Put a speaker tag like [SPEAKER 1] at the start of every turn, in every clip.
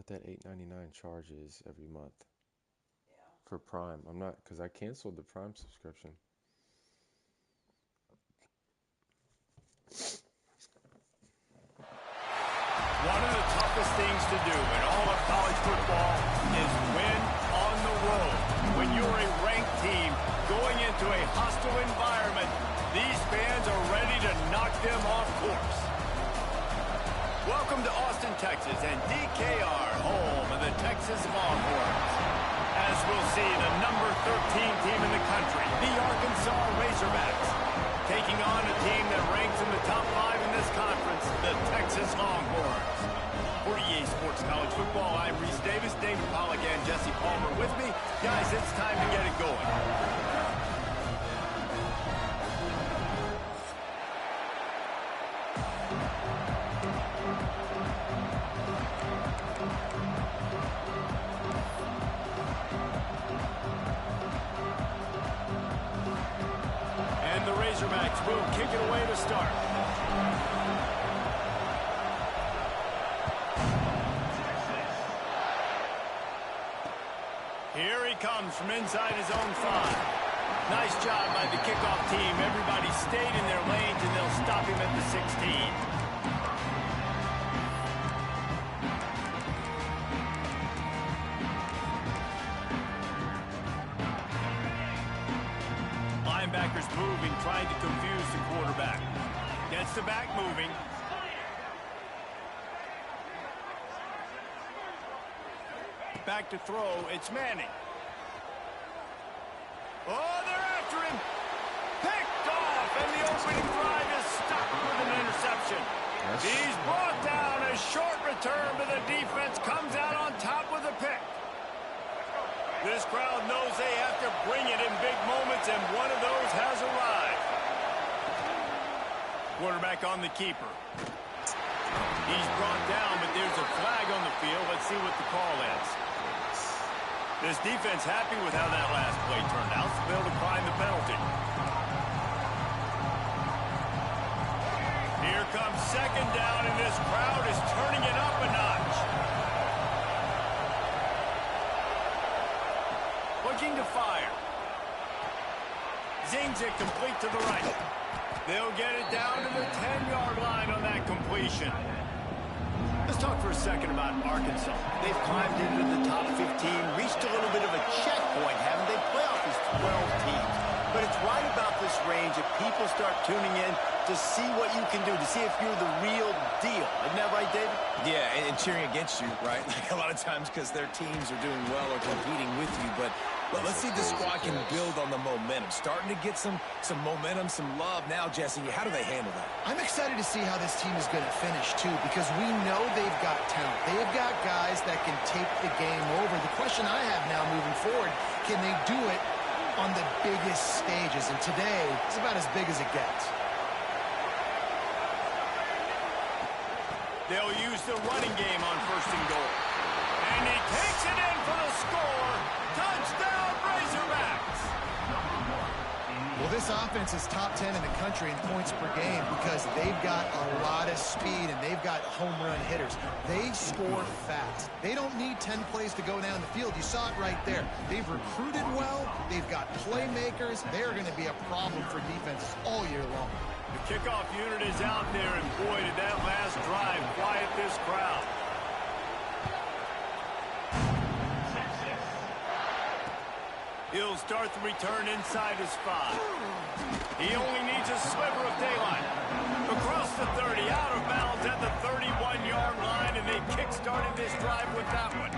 [SPEAKER 1] what that $8.99 charge is every month for Prime. I'm not, because I canceled the Prime subscription.
[SPEAKER 2] One of the toughest things to do in all of college football is win on the road. When you're a ranked team going into a hostile environment, these fans are ready to knock them off course. Welcome to Austin, Texas, and DKR, home of the Texas Longhorns. As we'll see, the number 13 team in the country, the Arkansas Razorbacks, taking on a team that ranks in the top 5 in this conference, the Texas Longhorns. For EA Sports College Football, I'm Reese Davis, David Pollack, and Jesse Palmer with me. Guys, it's time to get it going. And the Razorbacks will kick it away to start. Here he comes from inside his own 5. Nice job by the kickoff team. Everybody stayed in their lanes, and they'll stop him at the 16. Linebackers moving, trying to confuse the quarterback. Gets the back moving. Back to throw, it's Manning. Oh, they're after him. Picked off, and the opening drive is stopped with an interception. He's brought down. A short return, but the defense comes out on top with a pick. This crowd knows they have to bring it in big moments, and one of those has arrived. Quarterback on the keeper. He's brought down, but there's a flag on the field. Let's see what the call is. This defense happy with how that last play turned out, so they'll decline the penalty. Here comes second down, and this crowd is turning it up a notch. Looking to fire. Zings it complete to the right. They'll get it down to the 10-yard line on that completion. Let's talk for a second about Arkansas. They've climbed into the top 15, reached a little bit of a checkpoint, haven't they? Playoff is 12 teams. But it's right about this range that people start tuning in to see what you can do, to see if you're the real deal. Isn't that right, David?
[SPEAKER 3] Yeah, and cheering against you, right? Like a lot of times because their teams are doing well or competing with you. But let's see if the squad can build on the momentum. Starting to get some momentum, some love. Now, Jesse, how do they handle that?
[SPEAKER 4] I'm excited to see how this team is going to finish, too, because we know they've got talent. They've got guys that can take the game over. The question I have now moving forward, can they do it on the biggest stages? And today is about as big as it gets.
[SPEAKER 2] They'll use the running game on 1st and goal. And he takes it in for the score. Touchdown, Razorbacks!
[SPEAKER 4] Well, this offense is top 10 in the country in points per game because they've got a lot of speed and they've got home run hitters. They score fast. They don't need 10 plays to go down the field. You saw it right there. They've recruited well. They've got playmakers. They're going to be a problem for defenses all year long.
[SPEAKER 2] The kickoff unit is out there, and boy, did that last drive quiet this crowd. He'll start the return inside his 5. He only needs a sliver of daylight. Across the 30, out of bounds at the 31-yard line, and they kick-started this drive with that one.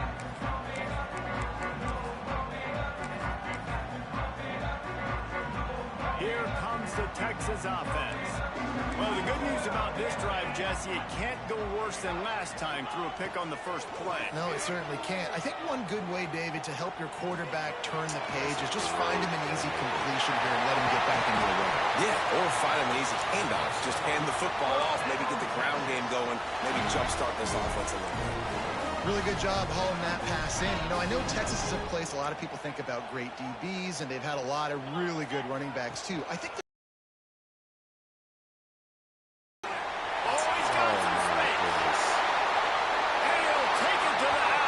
[SPEAKER 2] Here comes the Texas offense. Well, the good news about this drive, Jesse, it can't go worse than last time through a pick on the first play.
[SPEAKER 4] No, it certainly can't. I think one good way, David, to help your quarterback turn the page is just find him an easy completion here and let him get back into the run.
[SPEAKER 3] Yeah, or find him an easy handoff. Just hand the football off, maybe get the ground game going, maybe jumpstart this offense a little bit.
[SPEAKER 4] Really good job hauling that pass in. You know, I know Texas is a place a lot of people think about great DBs, and they've had a lot of really good running backs, too. I think
[SPEAKER 2] he's got some space. And he'll take it to the house.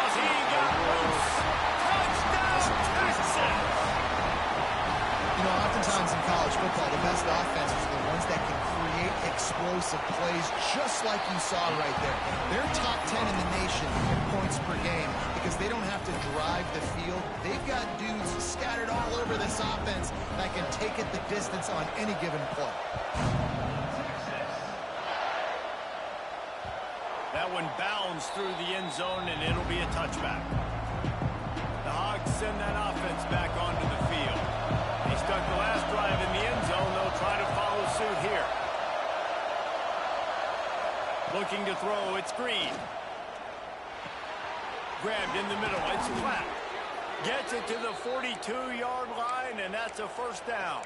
[SPEAKER 4] explosive plays just like you saw right there. They're top 10 in the nation in points per game because they don't have to drive the field. They've got dudes scattered all over this offense that can take it the distance on any given play.
[SPEAKER 2] That one bounds through the end zone, and it'll be a touchback. The Hogs send that offense back onto the field. They stuck the last drive in the end zone. They'll try to follow suit here. Looking to throw, it's Green. Grabbed in the middle, it's flat. Gets it to the 42-yard line, and that's a first down.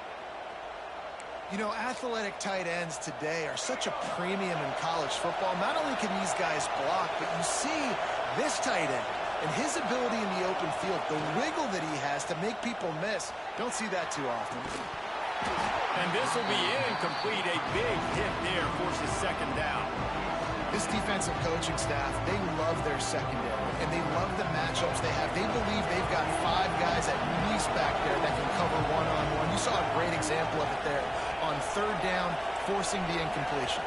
[SPEAKER 4] You know, athletic tight ends today are such a premium in college football. Not only can these guys block, but you see this tight end and his ability in the open field, the wiggle that he has to make people miss. Don't see that too often.
[SPEAKER 2] And this will be incomplete. A big hit there forces second down.
[SPEAKER 4] This defensive coaching staff, they love their secondary, and they love the matchups they have. They believe they've got 5 guys at least back there that can cover one-on-one. You saw a great example of it there on third down, forcing the incompletion.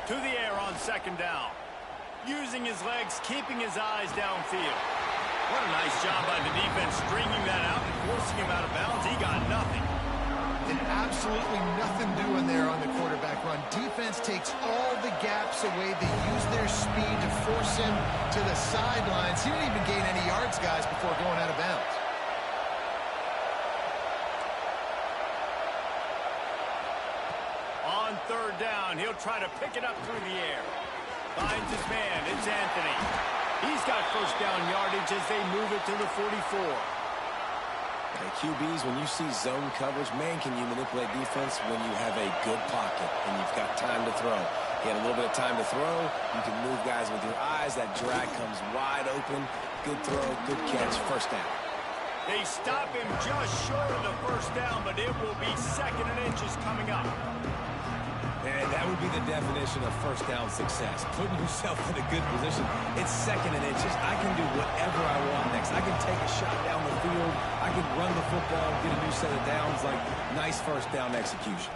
[SPEAKER 2] To the air on second down. Using his legs, keeping his eyes downfield. What a nice job by the defense stringing that out and forcing him out of bounds. He got nothing.
[SPEAKER 4] And absolutely nothing doing there on the quarterback run. Defense takes all the gaps away. They use their speed to force him to the sidelines. He didn't even gain any yards, guys, before going out of bounds.
[SPEAKER 2] On third down, he'll try to pick it up through the air. Finds his man. It's Anthony. He's got first down yardage as they move it to the 44.
[SPEAKER 3] Hey, QBs, when you see zone coverage, man, can you manipulate defense when you have a good pocket and you've got time to throw. You had a little bit of time to throw. You can move guys with your eyes. That drag comes wide open. Good throw, good catch, first down.
[SPEAKER 2] They stop him just short of the first down, but it will be second and inches coming up.
[SPEAKER 3] And that would be the definition of first down success. Putting yourself in a good position. It's second and inches. I can do whatever I want next. I can take a shot down the field. I can run the football, get a new set of downs. Like, nice first down execution.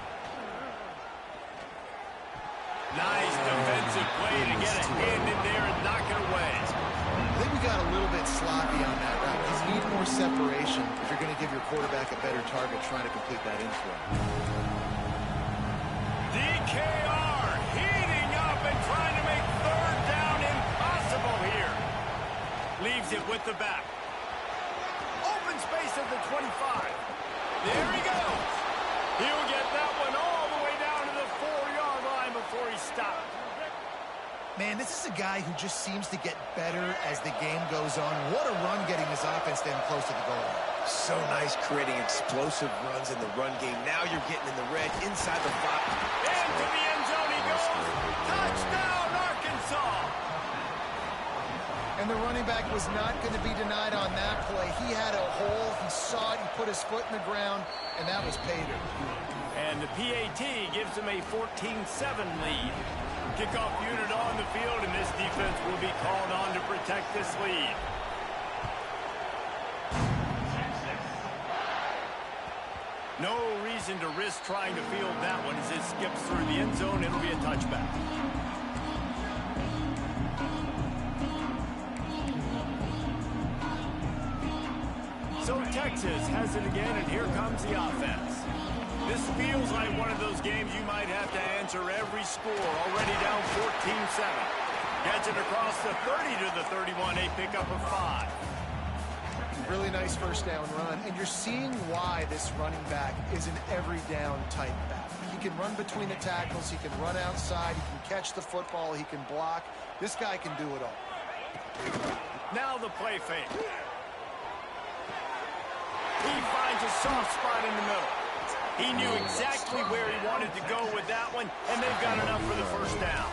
[SPEAKER 2] Nice defensive play to get a hand in there and knock it away.
[SPEAKER 4] I think we got a little bit sloppy on that route. You need more separation if you're going to give your quarterback a better target trying to complete that in-throw.
[SPEAKER 2] DKR heating up and trying to make third down impossible here. Leaves it with the back. Open space at the 25. There he goes. He'll get that one all the way down to the 4-yard line before he stops.
[SPEAKER 4] Man, this is a guy who just seems to get better as the game goes on. What a run getting his offense down close to the goal line.
[SPEAKER 3] So nice creating explosive runs in the run game. Now you're getting in the red inside the 5.
[SPEAKER 2] Into the end zone he goes. Touchdown, Arkansas.
[SPEAKER 4] And the running back was not going to be denied on that play. He had a hole. He saw it. He put his foot in the ground, and that was pay dirt.
[SPEAKER 2] And the PAT gives him a 14-7 lead. Kickoff unit on the field, and this defense will be called on to protect this lead. No reason to risk trying to field that one as it skips through the end zone. It'll be a touchback. So Texas has it again, and here comes the offense. This feels like one of those games you might have to answer every score. Already down 14-7. Gets it across the 30 to the 31. A pickup of 5.
[SPEAKER 4] Really nice first down run, and you're seeing why this running back is an every down type back. He can run between the tackles, he can run outside, he can catch the football, he can block. This guy can do it all.
[SPEAKER 2] Now the play fake. He finds a soft spot in the middle. He knew exactly where he wanted to go with that one, and they've got enough for the first down.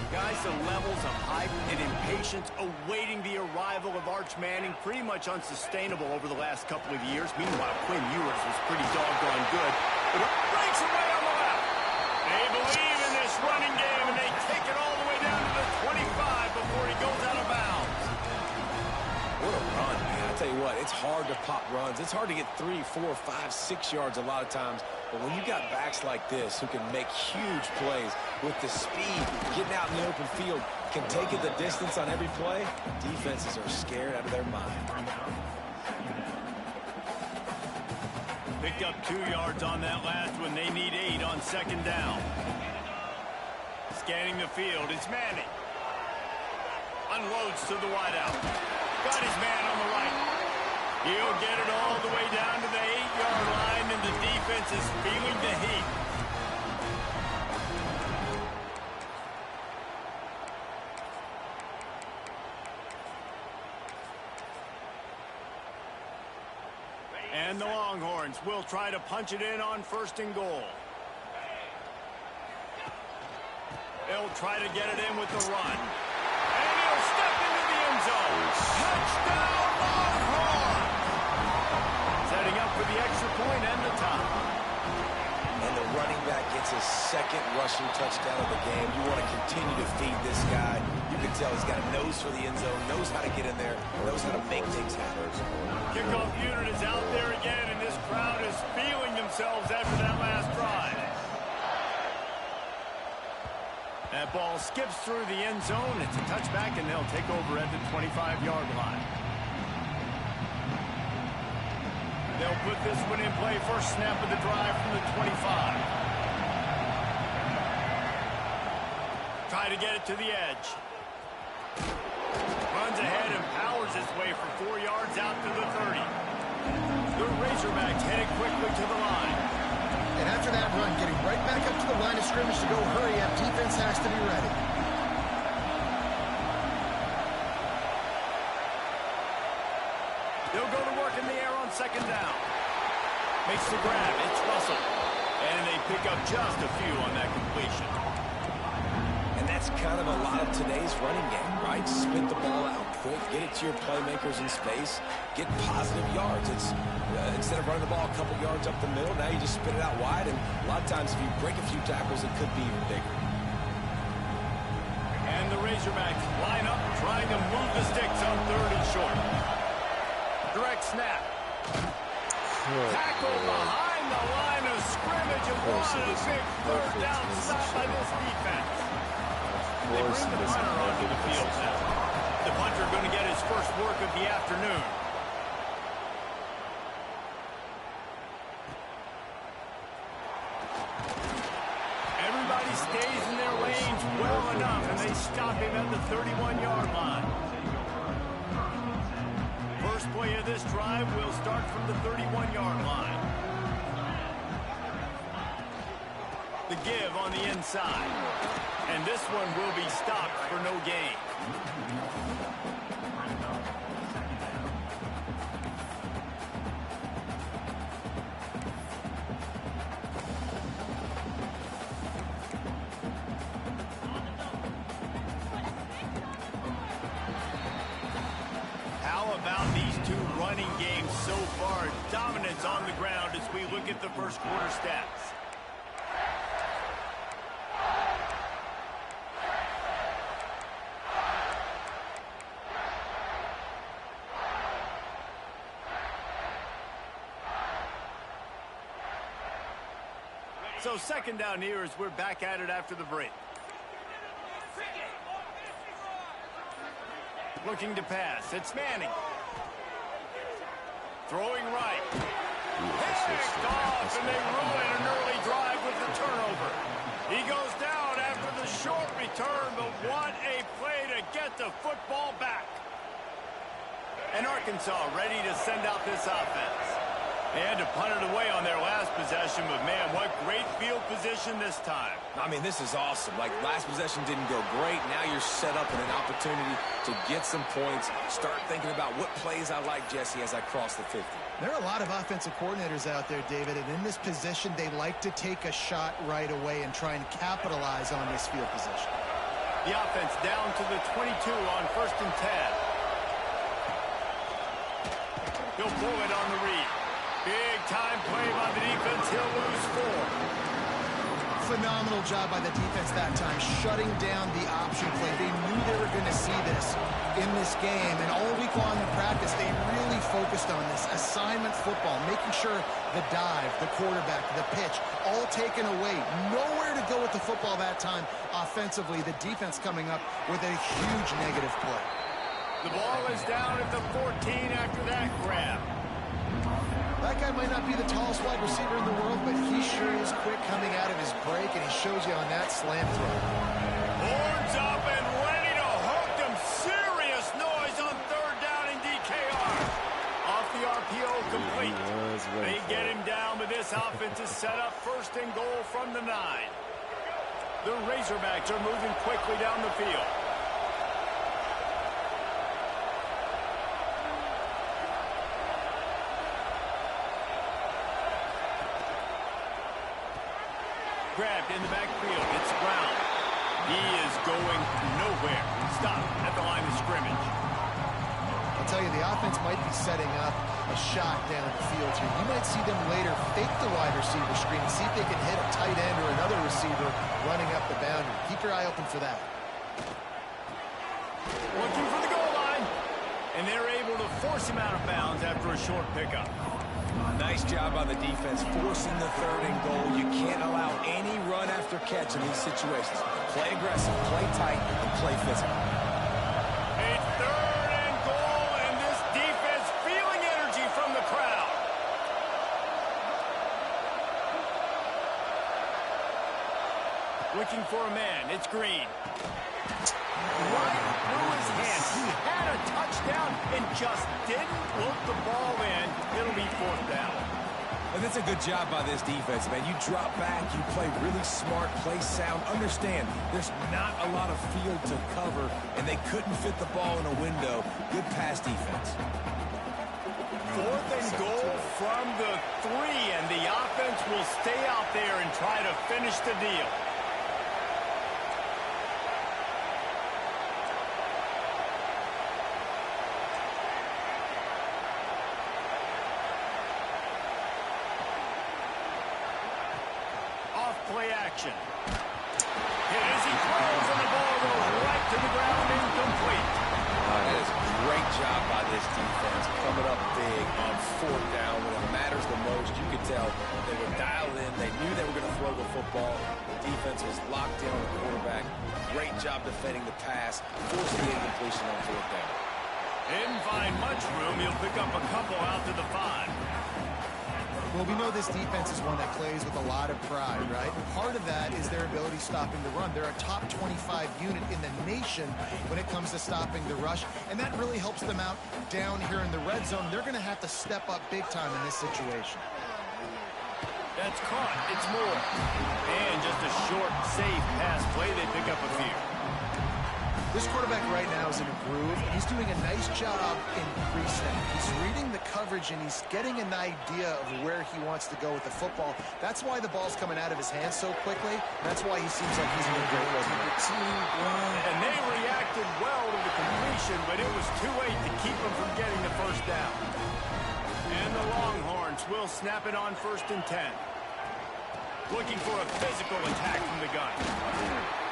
[SPEAKER 2] Guys, the levels of hype and impatience awaiting the arrival of Arch Manning pretty much unsustainable over the last couple of years. Meanwhile, Quinn Ewers was pretty doggone good. But it breaks away on the left. They believe in this running game, and they take it all the way down to the 25 before he goes out of bounds.
[SPEAKER 3] tell you what, it's hard to pop runs. It's hard to get 3, 4, 5, 6 yards a lot of times. But when you got backs like this who can make huge plays with the speed, getting out in the open field, can take it the distance on every play, defenses are scared out of their mind.
[SPEAKER 2] Picked up 2 yards on that last one. They need 8 on second down. Scanning the field, it's Manning. Unloads to the wideout. Got his man on the right. He'll get it all the way down to the 8-yard line, and the defense is feeling the heat. And the Longhorns will try to punch it in on 1st and goal. They'll try to get it in with the run. And he'll step into the end zone. Touchdown, Longhorns! Setting up for the extra point and the tie.
[SPEAKER 3] And the running back gets his 2nd rushing touchdown of the game. You want to continue to feed this guy. You can tell he's got a nose for the end zone, knows how to get in there, knows how to make things happen.
[SPEAKER 2] Kickoff unit is out there again, and this crowd is feeling themselves after that last drive. That ball skips through the end zone. It's a touchback, and they'll take over at the 25-yard line. They'll put this one in play. First snap of the drive from the 25. Try to get it to the edge. Runs ahead and powers his way for 4 yards out to the 30. The Razorbacks headed quickly to the line.
[SPEAKER 4] And after that run, getting right back up to the line of scrimmage to go hurry up, defense has to be ready.
[SPEAKER 2] They'll go to work in the air on second down. Makes the grab. It's Russell. And they pick up just a few on that completion.
[SPEAKER 3] And that's kind of a lot of today's running game, right? Spit the ball out quick, get it to your playmakers in space, get positive yards. It's instead of running the ball a couple yards up the middle, now you just spit it out wide, and a lot of times if you break a few tackles, it could be even bigger.
[SPEAKER 2] And the Razorbacks line up, trying to move the sticks on 3rd and short. Direct snap. Tackle behind the line of scrimmage, and what a big 3rd down stop by this defense. They bring the punter onto the field now. The punter going to get his first work of the afternoon. Everybody stays in their lanes well enough, and they stop him at the 31-yard line. First play of this drive will start from the 31-yard line. The give on the inside. And this one will be stopped for no gain. How about these two running games so far? Dominance on the ground as we look at the first quarter stats. So second down here as we're back at it after the break. Looking to pass. It's Manning. Throwing right. Picked off, and they ruin an early drive with the turnover. He goes down after the short return, but what a play to get the football back. And Arkansas ready to send out this offense. They had to punt it away on their last possession, but man, what great field position this time.
[SPEAKER 3] I mean, this is awesome. Like, last possession didn't go great. Now you're set up in an opportunity to get some points. Start thinking about what plays I like, Jesse, as I cross the 50.
[SPEAKER 4] There are a lot of offensive coordinators out there, David, and in this position, they like to take a shot right away and try and capitalize on this field position.
[SPEAKER 2] The offense down to the 22 on 1st and 10. He'll pull it on the read. Big time play by the defense. He'll lose 4.
[SPEAKER 4] Phenomenal job by the defense that time, shutting down the option play. They knew they were going to see this in this game, and all week long in practice, they really focused on this assignment football, making sure the dive, the quarterback, the pitch, all taken away. Nowhere to go with the football that time offensively. The defense coming up with a huge negative play.
[SPEAKER 2] The ball is down at the 14 after that grab.
[SPEAKER 4] That guy might not be the tallest wide receiver in the world, but he sure is quick coming out of his break, and he shows you on that slant throw.
[SPEAKER 2] Horns up and ready to hook them. Serious noise on third down in DKR. Off the RPO, complete. They get him down, but this offense is set up first and goal from the 9. The Razorbacks are moving quickly down the field. Grabbed in the backfield. It's Brown. He is going nowhere. Stop at the line of scrimmage.
[SPEAKER 4] I'll tell you, the offense might be setting up a shot down the field here. You might see them later fake the wide receiver screen and see if they can hit a tight end or another receiver running up the boundary. Keep your eye open for that.
[SPEAKER 2] Looking for the goal line. And they're able to force him out of bounds after a short pickup.
[SPEAKER 3] Nice job on the defense, forcing the third and goal. You can't allow any run after catch in these situations. Play aggressive, play tight, and play physical.
[SPEAKER 2] A third and goal, and this defense feeling energy from the crowd. Looking for a man. It's Green. Right through his hands. He had a touchdown and just didn't look the ball in. It'll be fourth down.
[SPEAKER 3] And that's a good job by this defense, man. You drop back, you play really smart, play sound. Understand, there's not a lot of field to cover, and they couldn't fit the ball in a window. Good pass defense.
[SPEAKER 2] Fourth and goal from the 3, and the offense will stay out there and try to finish the deal. Play action. Hit as he throws, and the ball goes right to the ground, incomplete.
[SPEAKER 3] That is a great job by this defense, coming up big on fourth down when it matters the most. You could tell they were dialed in. They knew they were going to throw the football. The defense was locked in on the quarterback. Great job defending the pass, forcing the incompletion on fourth down.
[SPEAKER 2] Didn't find much room. He'll pick up a couple out to the 5.
[SPEAKER 4] Well, we know this defense is one that plays with a lot of pride, right? And part of that is their ability stopping the run. They're a top 25 unit in the nation when it comes to stopping the rush, and that really helps them out down here in the red zone. They're going to have to step up big time in this situation.
[SPEAKER 2] That's caught. It's Moore. And just a short, safe pass play. They pick up a few.
[SPEAKER 4] This quarterback right now is in a groove, and he's doing a nice job in pre-snap. He's reading the coverage, and he's getting an idea of where he wants to go with the football. That's why the ball's coming out of his hands so quickly. That's why he seems like he's in a great rhythm.
[SPEAKER 2] And they reacted well to the completion, but it was too late to keep them from getting the first down. And the Longhorns will snap it on 1st and 10. Looking for a physical attack from the gun.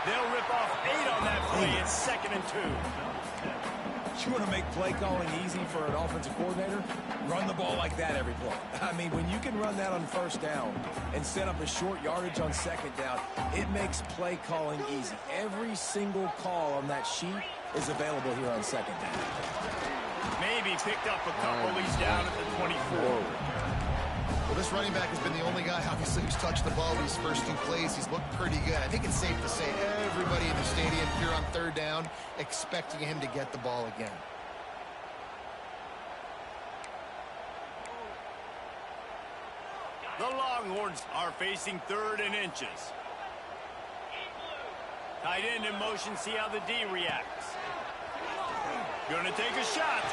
[SPEAKER 2] They'll rip off 8 on that play. It's 2nd and 2.
[SPEAKER 3] You want to make play calling easy for an offensive coordinator? Run the ball like that every play. I mean, when you can run that on 1st down and set up a short yardage on 2nd down, it makes play calling easy. Every single call on that sheet is available here on 2nd down.
[SPEAKER 2] Maybe picked up a couple. He's down at the 24.
[SPEAKER 4] Well, this running back has been the only guy, obviously, who's touched the ball these first 2 plays. He's looked pretty good. I think it's safe to say everybody in the stadium here on 3rd down expecting him to get the ball again.
[SPEAKER 2] The Longhorns are facing 3rd and inches. Tight end in motion, see how the D reacts. Gonna take a shot.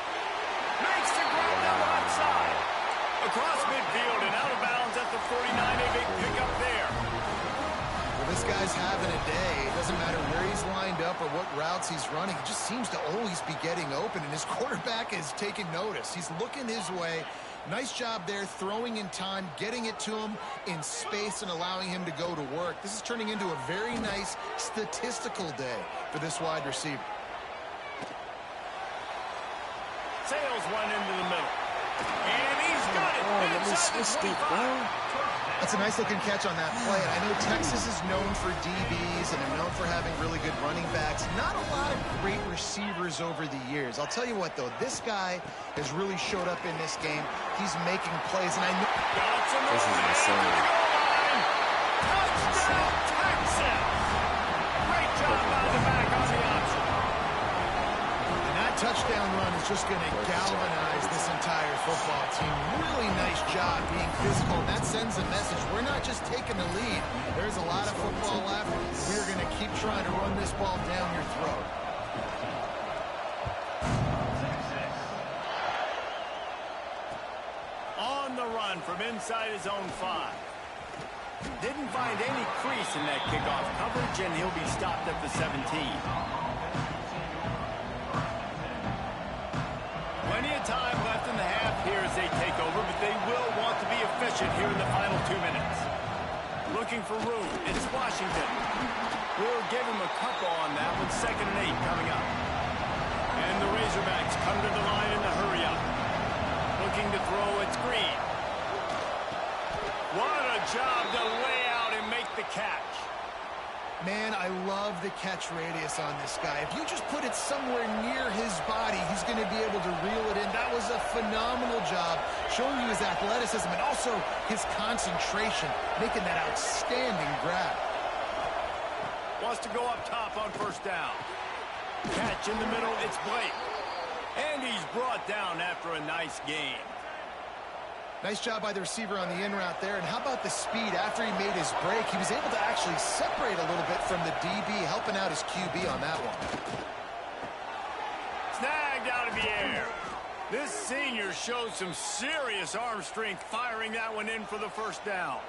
[SPEAKER 2] Makes the grab down outside. Across midfield and out of bounds at the 49. A big pickup there.
[SPEAKER 4] Well, this guy's having a day. It doesn't matter where he's lined up or what routes he's running. He just seems to always be getting open, and his quarterback is taking notice. He's looking his way. Nice job there, throwing in time, getting it to him in space, and allowing him to go to work. This is turning into a very nice statistical day for this wide receiver.
[SPEAKER 2] Sails one into the middle. And he's got it.
[SPEAKER 1] Oh, let me switch it, bro.
[SPEAKER 4] That's a nice-looking catch on that play. I know Texas is known for DBs, and they're known for having really good running backs. Not a lot of great receivers over the years. I'll tell you what, though. This guy has really showed up in this game. He's making plays, and I know...
[SPEAKER 1] This is insane.
[SPEAKER 2] Touchdown, Texas! Great job by the back on the option.
[SPEAKER 4] And that touchdown run is just going to galvanize this entire football team. Really nice job being physical, and that sends a message. We're not just taking the lead. There's a lot of football left. We're going to keep trying to run this ball down your throat.
[SPEAKER 2] On the run from inside his own 5. Didn't find any crease in that kickoff coverage, and he'll be stopped at the 17. Plenty of time left in the half here as they take over, but they will want to be efficient here in the final 2 minutes. Looking for room. It's Washington. We'll give him a couple on that with 2nd and 8 coming up. And the Razorbacks come to the line in the hurry-up. Looking to throw, it's Green. What a job to lay out and make the catch.
[SPEAKER 4] Man, I love the catch radius on this guy. If you just put it somewhere near his body, he's going to be able to reel it in. That was a phenomenal job, showing you his athleticism and also his concentration, making that outstanding grab.
[SPEAKER 2] Wants to go up top on 1st down. Catch in the middle, it's Blake. And he's brought down after a nice gain.
[SPEAKER 4] Nice job by the receiver on the in route there. And how about the speed after he made his break? He was able to actually separate a little bit from the DB, helping out his QB on that one.
[SPEAKER 2] Snagged out of the air. This senior shows some serious arm strength firing that one in for the 1st down.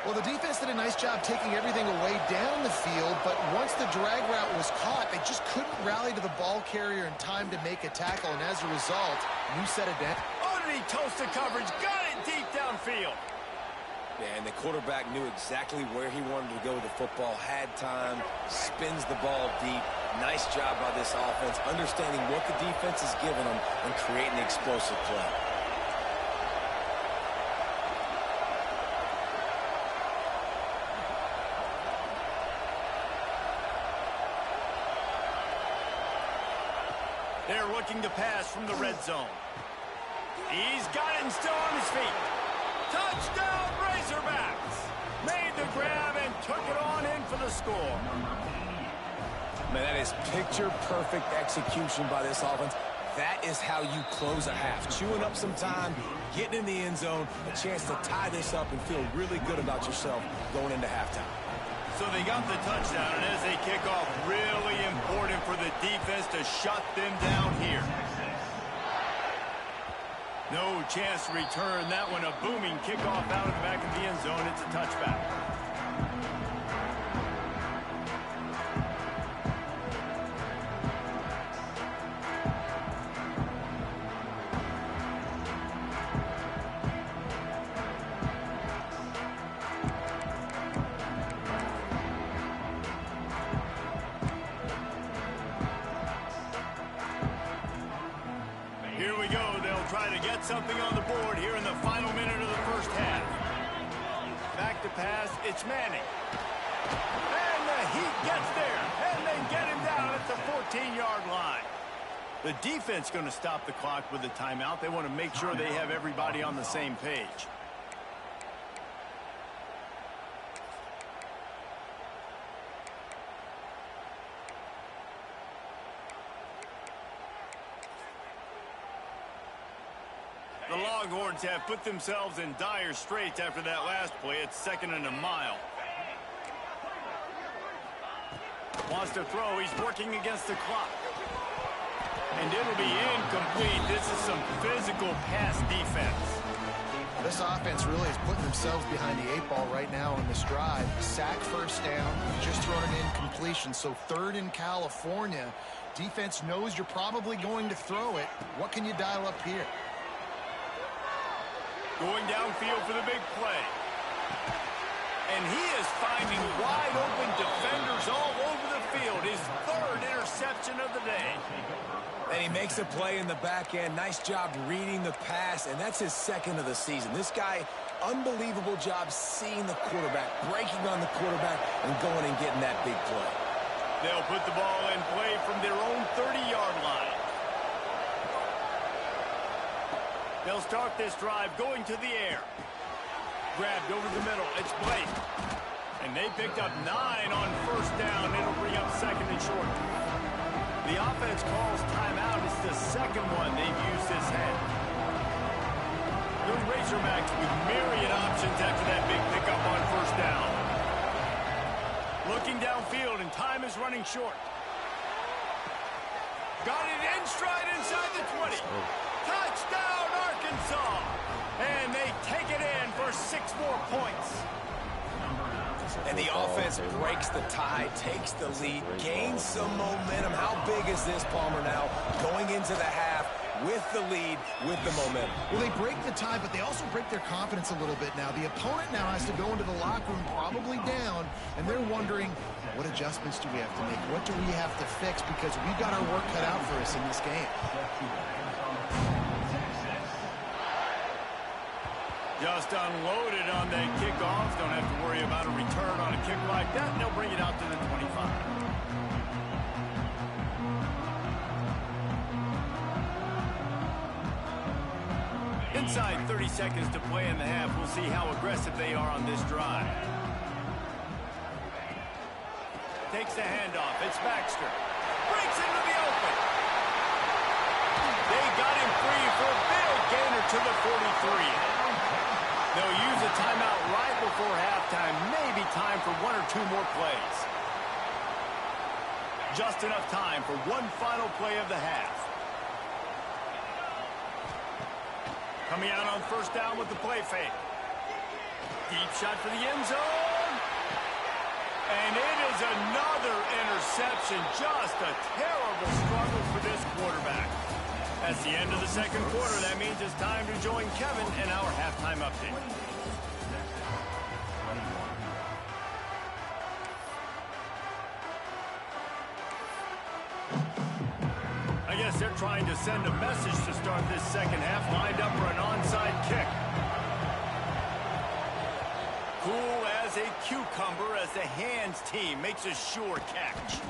[SPEAKER 4] Well, the defense did a nice job taking everything away down the field, but once the drag route was caught, they just couldn't rally to the ball carrier in time to make a tackle, and as a result, new set of down.
[SPEAKER 2] Oh, did he toast the coverage? Got it deep downfield.
[SPEAKER 3] Yeah, and the quarterback knew exactly where he wanted to go with the football, had time, spins the ball deep. Nice job by this offense, understanding what the defense is giving them and creating the explosive play.
[SPEAKER 2] They're looking to pass from the red zone. He's got it and still on his feet. Touchdown, Razorbacks! Made the grab and took it on in for the score.
[SPEAKER 3] Man, that is picture-perfect execution by this offense. That is how you close a half. Chewing up some time, getting in the end zone, a chance to tie this up and feel really good about yourself going into halftime.
[SPEAKER 2] So they got the touchdown, and as they kick off, really important for the defense to shut them down here. No chance to return that one. A booming kickoff out of the back of the end zone. It's a touchback. Here we go. They'll try to get something on the board here in the final minute of the 1st half. Back to pass. It's Manning. And the Heat gets there. And they get him down at the 14-yard line. The defense going to stop the clock with a timeout. They want to make sure they have everybody on the same page. The Longhorns have put themselves in dire straits after that last play. It's 2nd and a mile. Wants to throw. He's working against the clock. And it'll be incomplete. This is some physical pass defense.
[SPEAKER 4] This offense really is putting themselves behind the 8 ball right now on this drive. Sack, 1st down, just thrown an incompletion. So 3rd in California. Defense knows you're probably going to throw it. What can you dial up here?
[SPEAKER 2] Going downfield for the big play. And he is finding wide-open defenders all over the field. His third interception of the day.
[SPEAKER 3] And he makes a play in the back end. Nice job reading the pass, and that's his second of the season. This guy, unbelievable job seeing the quarterback, breaking on the quarterback, and going and getting that big play.
[SPEAKER 2] They'll put the ball in play from their own 30-yard line. They'll start this drive going to the air. Grabbed over the middle. It's Blake. And they picked up 9 on first down. It'll bring up second and short. The offense calls timeout. It's the second one they've used this half. The Razorbacks with myriad options after that big pickup on first down. Looking downfield, and time is running short. Got it in stride inside the 20. Touchdown, Arkansas! And they take it in for 6 more points.
[SPEAKER 3] And the offense breaks the tie, takes the lead, gains some momentum. How big is this, Palmer, now? Going into the half with the lead, with the momentum.
[SPEAKER 4] Well, they break the tie, but they also break their confidence a little bit now. The opponent now has to go into the locker room probably down, and they're wondering, what adjustments do we have to make? What do we have to fix? Because we've got our work cut out for us in this game.
[SPEAKER 2] Just unloaded on the kickoff. Don't have to worry about a return on a kick like that. And they'll bring it out to the 25. Inside 30 seconds to play in the half. We'll see how aggressive they are on this drive. Takes the handoff. It's Baxter. Breaks into the open. They got him free for a big gainer to the 43. They'll use a timeout right before halftime. Maybe time for 1 or 2 more plays. Just enough time for one final play of the half. Coming out on first down with the play fake. Deep shot for the end zone. And it is another interception. Just a terrible struggle for this quarterback. That's the end of the second quarter. That means it's time to join Kevin in our halftime update. I guess they're trying to send a message to start this second half. Lined up for an onside kick. Cool as a cucumber as the hands team makes a sure catch.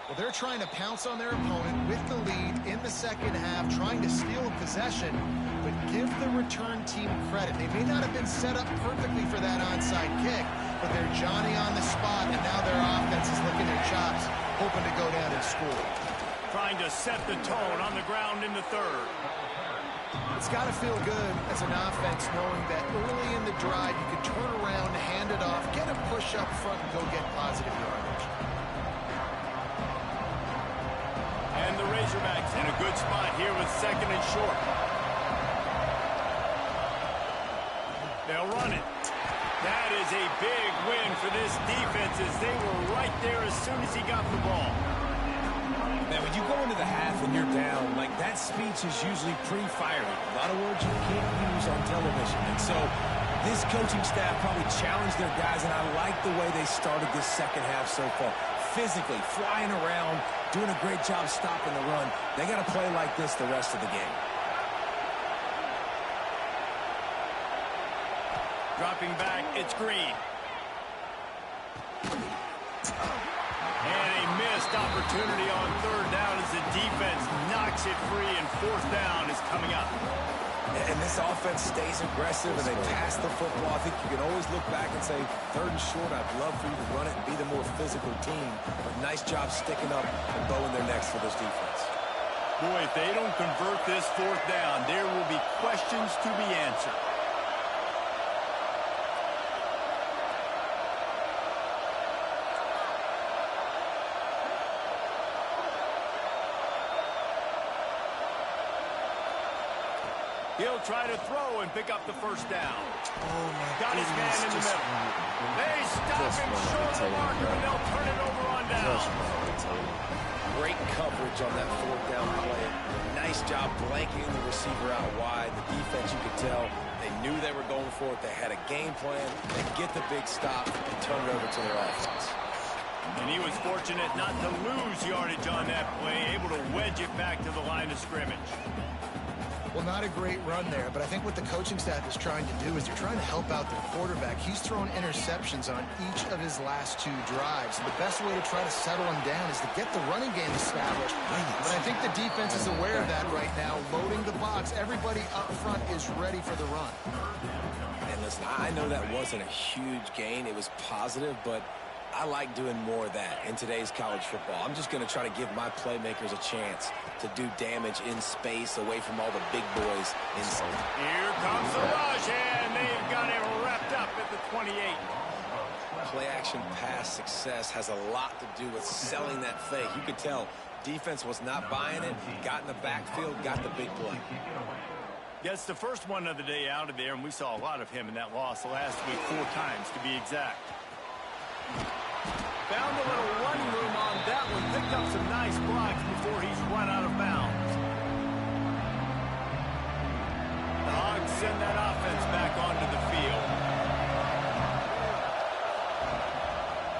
[SPEAKER 4] Well, they're trying to pounce on their opponent with the lead in the second half, trying to steal a possession, but give the return team credit. They may not have been set up perfectly for that onside kick, but they're Johnny on the spot, and now their offense is licking their chops, hoping to go down and score.
[SPEAKER 2] Trying to set the tone on the ground in the third.
[SPEAKER 4] It's got to feel good as an offense knowing that early in the drive you can turn around, hand it off, get a push up front, and go get positive yardage.
[SPEAKER 2] And the Razorbacks in a good spot here with second and short. They'll run it. That is a big win for this defense as they were right there as soon as he got the ball.
[SPEAKER 3] Man, when you go into the half and you're down, like that speech is usually pretty fiery. A lot of words you can't use on television. And so this coaching staff probably challenged their guys, and I like the way they started this second half so far. Physically, flying around, doing a great job stopping the run. They got to play like this the rest of the game.
[SPEAKER 2] Dropping back, it's Green. And a missed opportunity on third down as the defense knocks it free, and fourth down is coming up.
[SPEAKER 3] And this offense stays aggressive, and they pass the football. I think you can always look back and say, third and short, I'd love for you to run it and be the more physical team. But nice job sticking up and bowing their necks for this defense.
[SPEAKER 2] Boy, if they don't convert this fourth down, there will be questions to be answered. He'll try to throw and pick up the first down.
[SPEAKER 1] Oh my
[SPEAKER 2] Got his man in the middle. They stop him short of the marker, and they'll turn it over on down.
[SPEAKER 3] Great coverage on that fourth down play. Nice job blanketing the receiver out wide. The defense, you could tell, they knew they were going for it. They had a game plan. They get the big stop and turn it over to their offense.
[SPEAKER 2] And he was fortunate not to lose yardage on that play, able to wedge it back to the line of scrimmage.
[SPEAKER 4] Well, not a great run there, but I think what the coaching staff is trying to do is they're trying to help out their quarterback. He's thrown interceptions on each of his last 2 drives. And the best way to try to settle him down is to get the running game established. But I think the defense is aware of that right now, loading the box. Everybody up front is ready for the run.
[SPEAKER 3] And listen, I know that wasn't a huge gain. It was positive, but I like doing more of that in today's college football. I'm just going to try to give my playmakers a chance to do damage in space away from all the big boys inside.
[SPEAKER 2] Here comes the rush, and they've got it wrapped up at the 28.
[SPEAKER 3] Play-action pass success has a lot to do with selling that fake. You could tell defense was not buying it, got in the backfield, got the big play.
[SPEAKER 2] Gets the first one of the day out of there, and we saw a lot of him in that loss last week, 4 times to be exact. Found a little running room on that one. Picked up some nice blocks before he's run out of bounds. The Hogs send that offense back onto the field.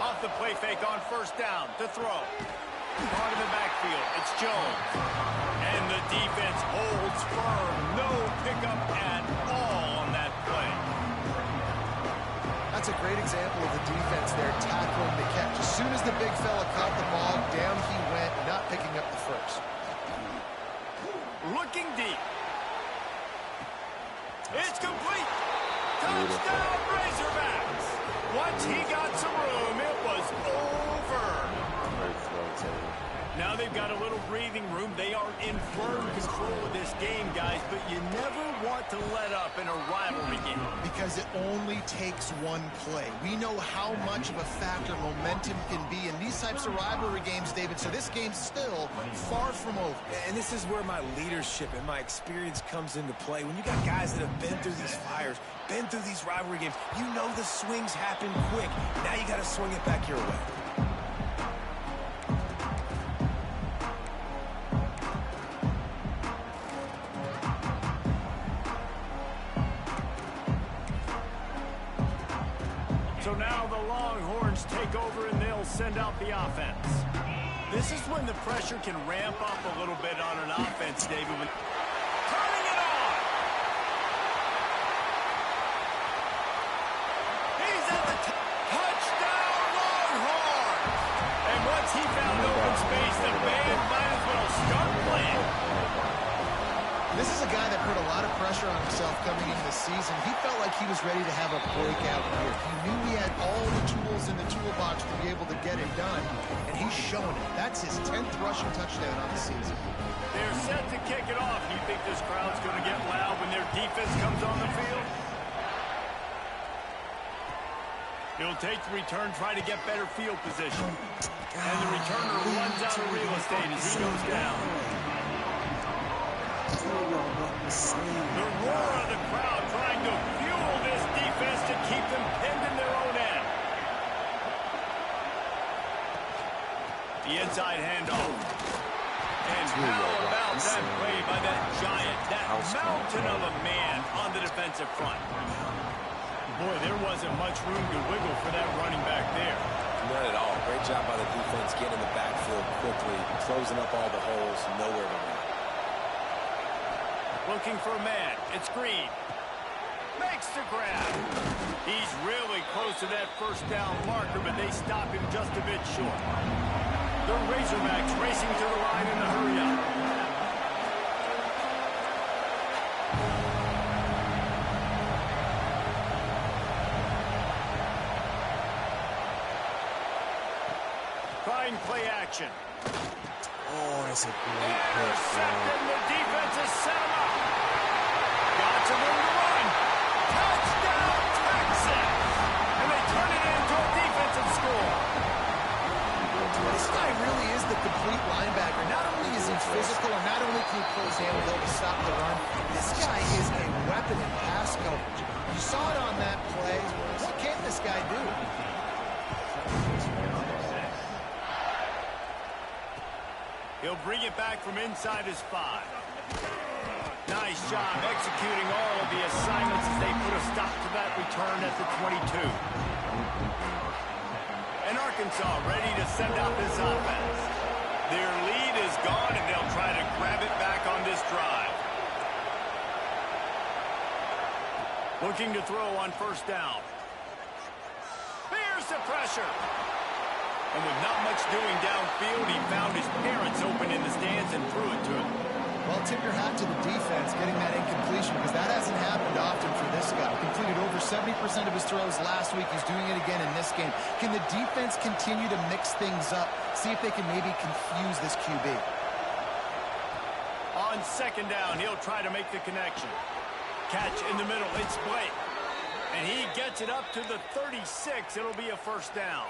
[SPEAKER 2] Off the play fake on first down to throw. Caught in the backfield. It's Jones. And the defense holds firm. No pickup at all on that play.
[SPEAKER 4] That's a great example of the defense there tackling the catch. As soon as the big fella caught the ball, down he went, not picking up the first.
[SPEAKER 2] Looking deep. It's complete. Touchdown Razorbacks. Once he got some room, it was over. Now they've got a little breathing room. They are in firm control of this game, guys, but you never want to let up in a rivalry game.
[SPEAKER 4] Because it only takes one play. We know how much of a factor momentum can be in these types of rivalry games, David, so this game's still far from over.
[SPEAKER 3] And this is where my leadership and my experience comes into play. When you got guys that have been through these fires, been through these rivalry games, you know the swings happen quick. Now you got to swing it back your way.
[SPEAKER 2] So now the Longhorns take over and they'll send out the offense. This is when the pressure can ramp up a little bit on an offense, David. Turning it on! He's at the touchdown Longhorns! And once he found open space, the band might as well start playing.
[SPEAKER 4] This is a guy that put a lot of pressure on himself coming into the season. He felt like he was ready to have a breakout year. He knew he had all the tools in the toolbox to be able to get it done, and he's showing it. That's his 10th rushing touchdown on the season.
[SPEAKER 2] They're set to kick it off. You think this crowd's going to get loud when their defense comes on the field? He'll take the return, try to get better field position. And the returner runs out of real estate as he goes down. The roar of the crowd trying to fuel this defense to keep them pinned in their own end. The inside handoff. And how about that play by that giant, that mountain of a man on the defensive front? Boy, there wasn't much room to wiggle for that running back there.
[SPEAKER 3] None at all. Great job by the defense getting in the backfield quickly, closing up all the holes, nowhere to run.
[SPEAKER 2] Looking for a man. It's Green. Makes the grab. He's really close to that first down marker, but they stop him just a bit short. The Razorbacks racing to the line in a hurry-up. Trying play action.
[SPEAKER 1] Oh, that's a great
[SPEAKER 2] Intercepted. The defense has set him up. Got some room to run. Touchdown, Texas! And they turn it into a defensive score.
[SPEAKER 4] This guy really is the complete linebacker. Not only is he physical, and not only can he close downhill to stop the run, this guy is a weapon in pass coverage. You saw it on that play. What can this guy do?
[SPEAKER 2] He'll bring it back from inside his 5. Nice job executing all of the assignments as they put a stop to that return at the 22. And Arkansas ready to send out this offense. Their lead is gone, and they'll try to grab it back on this drive. Looking to throw on first down. Here's the pressure. And with not much doing downfield, he found his parents open in the stands and threw it to him.
[SPEAKER 4] Well, tip your hat to the defense getting that incompletion, because that hasn't happened often for this guy. Completed over 70% of his throws last week. He's doing it again in this game. Can the defense continue to mix things up? See if they can maybe confuse this QB.
[SPEAKER 2] On second down, he'll try to make the connection. Catch in the middle. It's Blake. And he gets it up to the 36. It'll be a first down.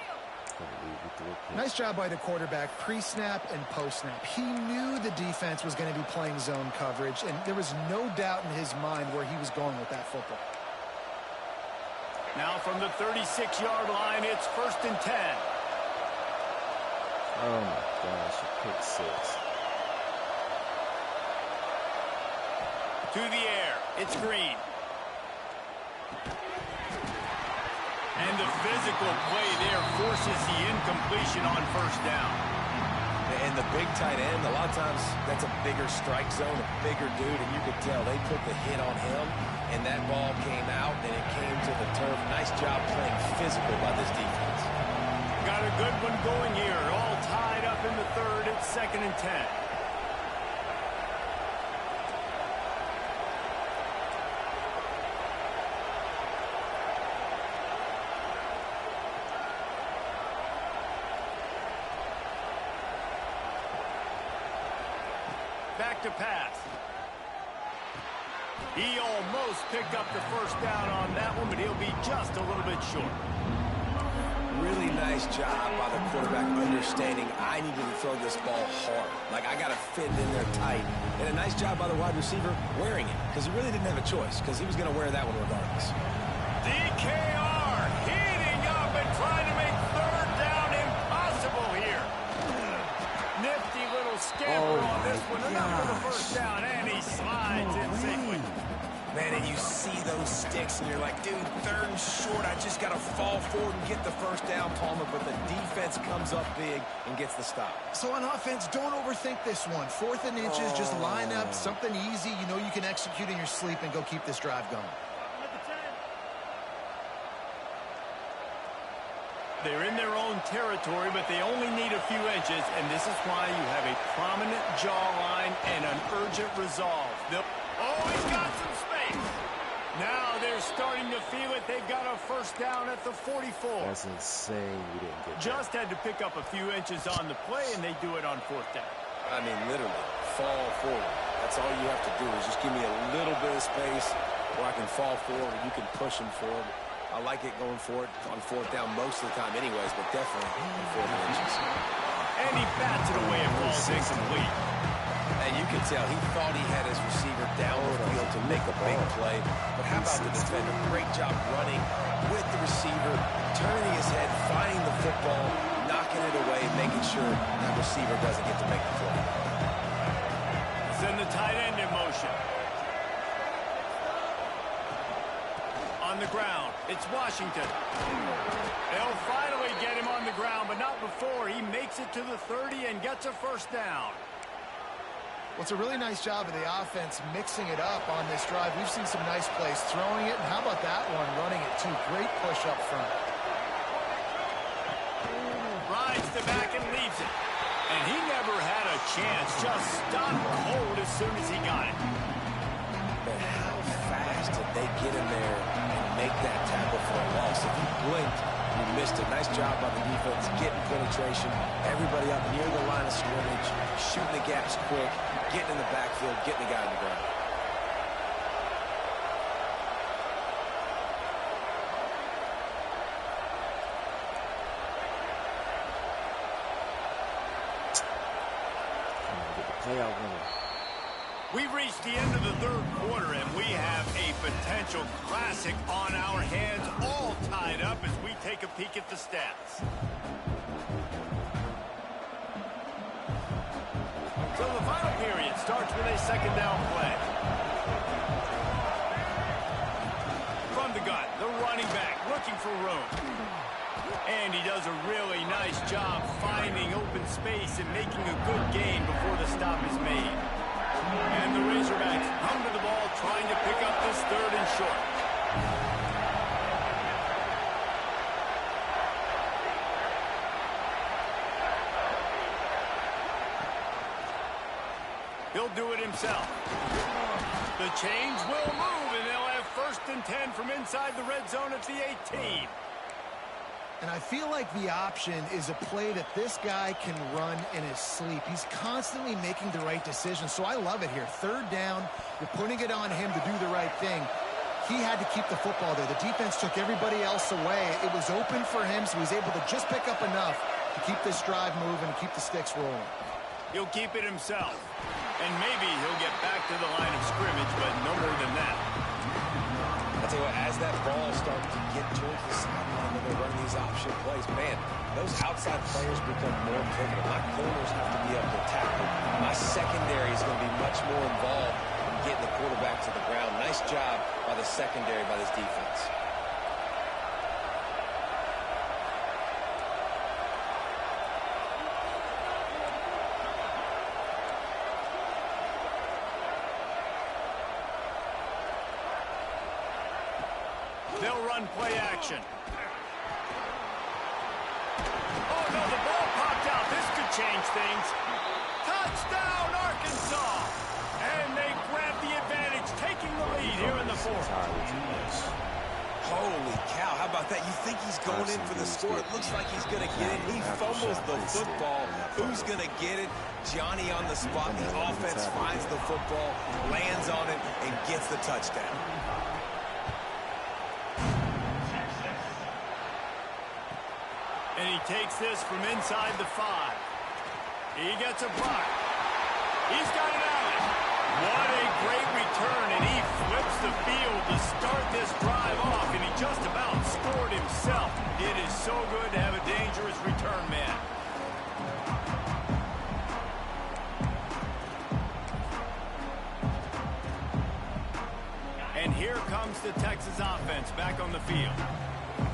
[SPEAKER 4] Nice job by the quarterback, pre-snap and post-snap. He knew the defense was going to be playing zone coverage, and there was no doubt in his mind where he was going with that football.
[SPEAKER 2] Now from the 36-yard line, it's 1st and 10.
[SPEAKER 1] Oh my gosh, a pick 6.
[SPEAKER 2] To the air, it's Green. And the physical play there forces the incompletion on first down.
[SPEAKER 3] And the big tight end, a lot of times that's a bigger strike zone, a bigger dude, and you could tell they put the hit on him, and that ball came out, and it came to the turf. Nice job playing physical by this defense.
[SPEAKER 2] Got a good one going here. All tied up in the 3rd. It's 2nd and 10. Back to pass. He almost picked up the first down on that one, but he'll be just a little bit short.
[SPEAKER 3] Really nice job by the quarterback understanding I needed to throw this ball hard. Like, I got to fit in there tight. And a nice job by the wide receiver wearing it, because he really didn't have a choice, because he was going to wear that one regardless.
[SPEAKER 2] DKR heating up and trying to make 3rd down impossible here. Nifty little scamper on this one. Enough for the first down, and he slides in safely.
[SPEAKER 3] Man, and you see those sticks, and you're like, dude, 3rd and short. I just got to fall forward and get the first down, Palmer. But the defense comes up big and gets the stop.
[SPEAKER 4] So on offense, don't overthink this one. 4th and inches, just line up something easy you know you can execute in your sleep and go keep this drive going.
[SPEAKER 2] They're in their own territory, but they only need a few inches, and this is why you have a prominent jawline and an urgent resolve. Oh, he's got some space. Now they're starting to feel it. They've got a first down at the 44.
[SPEAKER 1] That's insane. We didn't get
[SPEAKER 2] Just had to pick up a few inches on the play, and they do it on 4th down.
[SPEAKER 3] I mean, literally, fall forward. That's all you have to do is just give me a little bit of space where I can fall forward and you can push him forward. I like it going for it on 4th down most of the time anyways, but definitely on 4th inches.
[SPEAKER 2] And he bats it away and falls incomplete.
[SPEAKER 3] And you can tell he thought he had his receiver down the field to make a big play. But how about the defender? Great job running with the receiver, turning his head, finding the football, knocking it away, making sure that receiver doesn't get to make the play.
[SPEAKER 2] Send the tight end in motion. On the ground, it's Washington. They'll finally get him on the ground, but not before. He makes it to the 30 and gets a first down.
[SPEAKER 4] Well, it's a really nice job of the offense mixing it up on this drive. We've seen some nice plays throwing it, and how about that one running it too? Great push up front.
[SPEAKER 2] Rides the back and leaves it. And he never had a chance. Just stopped cold as soon as he got it.
[SPEAKER 3] But how fast did they get in there and make that tackle for a loss? If you blinked, you missed it. Nice job by the defense, getting penetration. Everybody up near the line of scrimmage, shooting the gaps quick, getting in the backfield, getting the guy on the ground.
[SPEAKER 2] We've reached the end of the 3rd quarter, and we have a potential classic on our hands, all tied up as we take a peek at the stats. starts with a second down play. From the gun, the running back looking for room. And he does a really nice job finding open space and making a good gain before the stop is made. And the Razorbacks hung to the ball trying to pick up this third and short. He'll do it himself. The chains will move, and they'll have 1st and 10 from inside the red zone at the 18.
[SPEAKER 4] And I feel like the option is a play that this guy can run in his sleep. He's constantly making the right decision, so I love it here. 3rd down, you're putting it on him to do the right thing. He had to keep the football there. The defense took everybody else away. It was open for him, so he's able to just pick up enough to keep this drive moving and keep the sticks rolling.
[SPEAKER 2] He'll keep it himself. And maybe he'll get back to the line of scrimmage, but no more than that.
[SPEAKER 3] I'll tell you what, as that ball starts to get towards the sideline when they're running these option plays, man, those outside players become more pivotal. My corners have to be able to tackle. My secondary is going to be much more involved in getting the quarterback to the ground. Nice job by the secondary, by this defense.
[SPEAKER 2] They'll run play action. Oh, no, the ball popped out. This could change things. Touchdown, Arkansas! And they grab the advantage, taking the lead here in the 4th.
[SPEAKER 3] Holy cow, how about that? You think he's going in for the score. It looks like he's going to get it. He fumbles the football. Who's going to get it? Johnny on the spot. The offense finds the football, lands on it, and gets the touchdown.
[SPEAKER 2] And he takes this from inside the 5. He gets a block. He's got it out. What a great return, and he flips the field to start this drive off, and he just about scored himself. It is so good to have a dangerous return man. And here comes the Texas offense back on the field.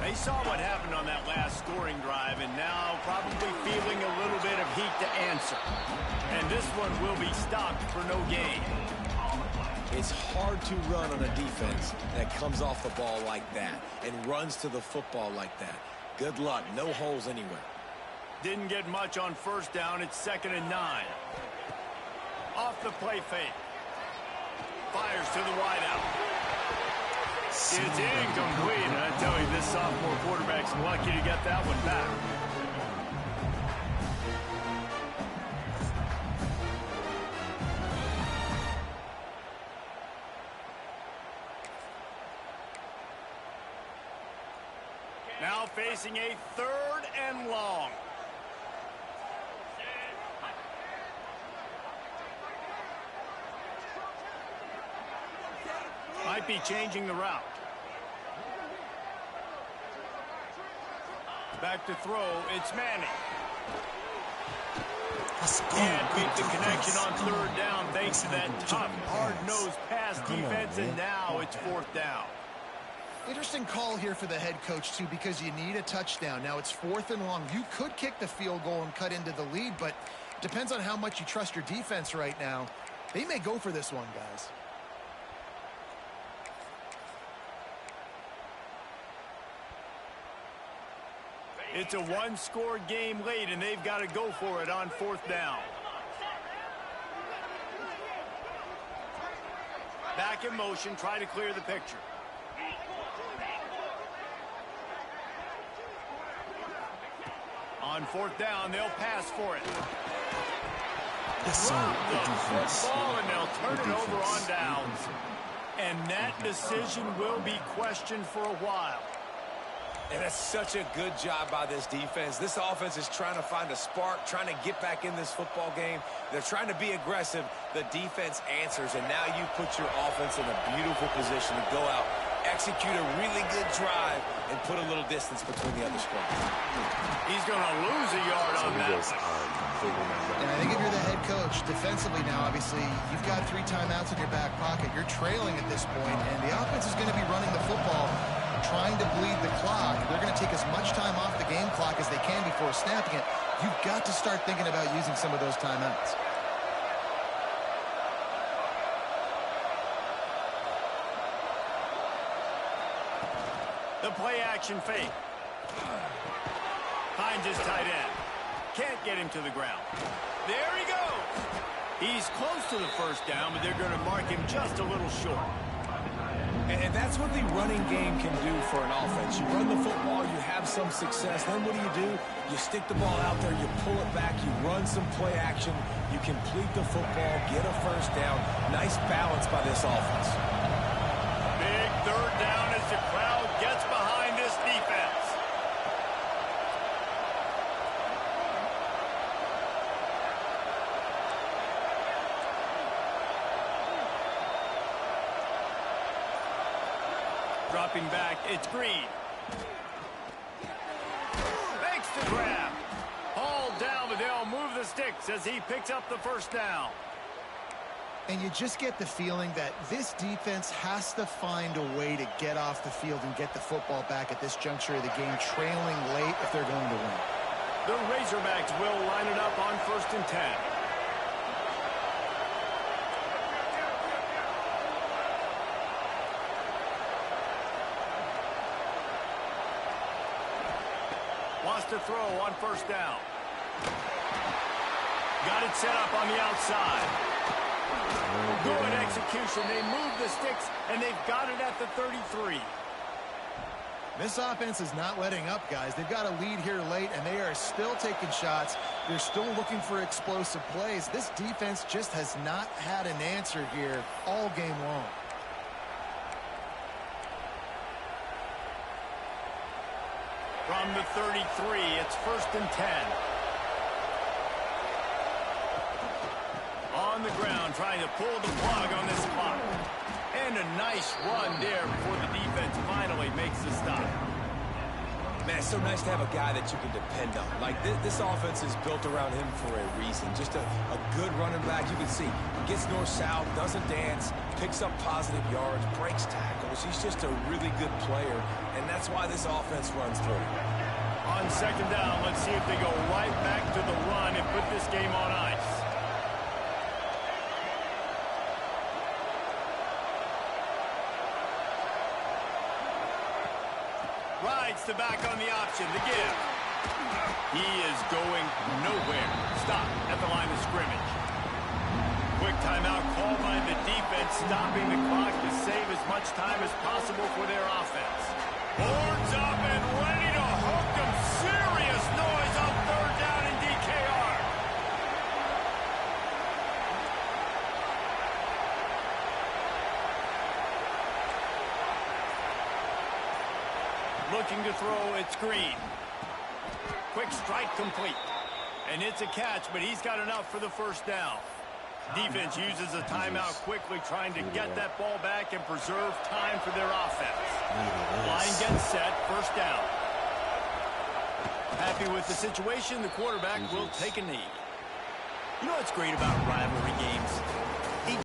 [SPEAKER 2] They saw what happened on that last scoring drive, and now probably feeling a little bit of heat to answer. And this one will be stopped for no gain.
[SPEAKER 3] It's hard to run on a defense that comes off the ball like that and runs to the football like that. Good luck. No holes anywhere.
[SPEAKER 2] Didn't get much on 1st down. It's 2nd and 9. Off the play fake. Fires to the wideout. It's incomplete, and I tell you, this sophomore quarterback's lucky to get that one back. Now facing a 3rd and long. Might be changing the route. Back to throw, it's Manning. Can't beat the connection on 3rd down thanks to that tough, hard-nosed pass defense, and now it's 4th down.
[SPEAKER 4] Interesting call here for the head coach, too, because you need a touchdown. Now it's 4th and long. You could kick the field goal and cut into the lead, but it depends on how much you trust your defense right now. They may go for this one, guys.
[SPEAKER 2] It's a one-score game late, and they've got to go for it on 4th down. Back in motion, try to clear the picture. On 4th down, they'll pass for it. Drop the football, and they'll turn it over on downs. And that decision will be questioned for a while.
[SPEAKER 3] And that's such a good job by this defense. This offense is trying to find a spark, trying to get back in this football game. They're trying to be aggressive. The defense answers, and now you put your offense in a beautiful position to go out, execute a really good drive, and put a little distance between the other squads.
[SPEAKER 2] He's going to lose a yard on that.
[SPEAKER 4] And I think if you're the head coach, defensively now, obviously, you've got 3 timeouts in your back pocket. You're trailing at this point, and the offense is going to be running the football, trying to bleed the clock. They're going to take as much time off the game clock as they can before snapping it. You've got to start thinking about using some of those timeouts.
[SPEAKER 2] The play-action fake. Finds his tight end. Can't get him to the ground. There he goes. He's close to the first down, but they're going to mark him just a little short.
[SPEAKER 3] And that's what the running game can do for an offense. You run the football, you have some success. Then what do? You stick the ball out there, you pull it back, you run some play action, you complete the football, get a first down. Nice balance by this offense.
[SPEAKER 2] Big third down as the crowd gets behind this defense. Dropping back, it's Green. Makes the grab. Hauled down, but they'll move the sticks as he picks up the first down.
[SPEAKER 4] And you just get the feeling that this defense has to find a way to get off the field and get the football back at this juncture of the game, trailing late if they're going to win.
[SPEAKER 2] The Razorbacks will line it up on 1st and 10. Wants to throw on 1st down. Got it set up on the outside. Good execution. They move the sticks, and they've got it at the 33.
[SPEAKER 4] This offense is not letting up, guys. They've got a lead here late, and they are still taking shots. They're still looking for explosive plays. This defense just has not had an answer here all game long.
[SPEAKER 2] From the 33, it's 1st and 10. On the ground, trying to pull the plug on this clock. And a nice run there before the defense finally makes the stop.
[SPEAKER 3] Man, it's so nice to have a guy that you can depend on. Like, this offense is built around him for a reason. Just a good running back. You can see, gets north-south, doesn't dance, picks up positive yards, breaks tackles. He's just a really good player, and that's why this offense runs through.
[SPEAKER 2] On 2nd down, let's see if they go right back to the run and put this game on ice. Rides the back on the option, the give. He is going nowhere. Stop at the line of scrimmage. Quick timeout called by the defense, stopping the clock to save as much time as possible for their offense. Horns up and ready to hook them. Serious noise on 3rd down in DKR. Looking to throw, it's Green. Quick strike complete. And it's a catch, but he's got enough for the first down. Defense uses a timeout quickly, trying to get that ball back and preserve time for their offense. Line gets set, 1st down. Happy with the situation, the quarterback will take a knee. You know what's great about rivalry games?